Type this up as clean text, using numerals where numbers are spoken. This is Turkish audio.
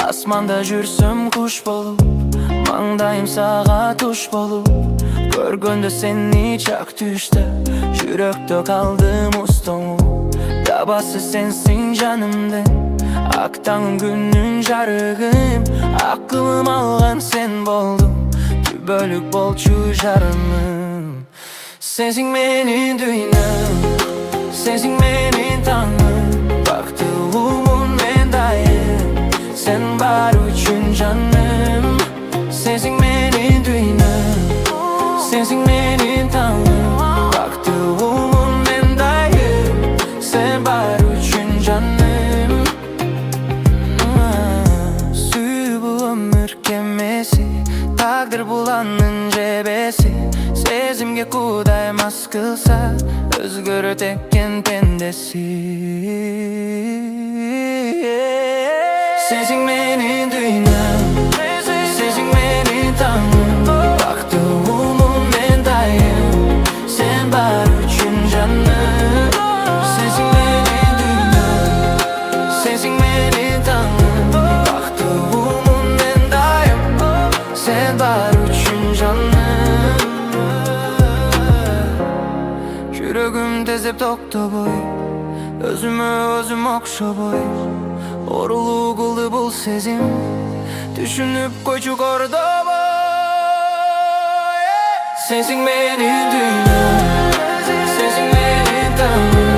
Asmanda jursum kuş bolup, mаңдайым сага туш болуп, көргөндө сени чак түштө, жүрөктө калдым устоңуп. Табасы сенсиң жанымдын, ак таңым күнүн жарыгым, акылым алган сен болдуң, түбөлүк болчу жарымым. Сенсиң менин дүйнөм, сенсиң менин таңым, бактылуумун мен дайым, sen бар үчүн жаным. Sensin benim dünyam, sensin benim tağım, baktığımın ben dayım, sen var üçün canım. Suyu bu ömür kemesi, takdir bulanın cebesi, sezimge kudaymaz kılsa, özgür tekken pendesi. Sensin benim dünyam, sensin benim tağım, baktığımın ben dayım, sen var üçün canım. Sensin benim dünyam, sensin benim tağım, baktığımın ben dayım, sen var üçün canım. Yüreğim tezip toktu boy, özümü özüm okşa boy, orulu kıldı bul sezim, düşünüp koçuk orada boy. Sensin benim dünyam, sensin benim tağım,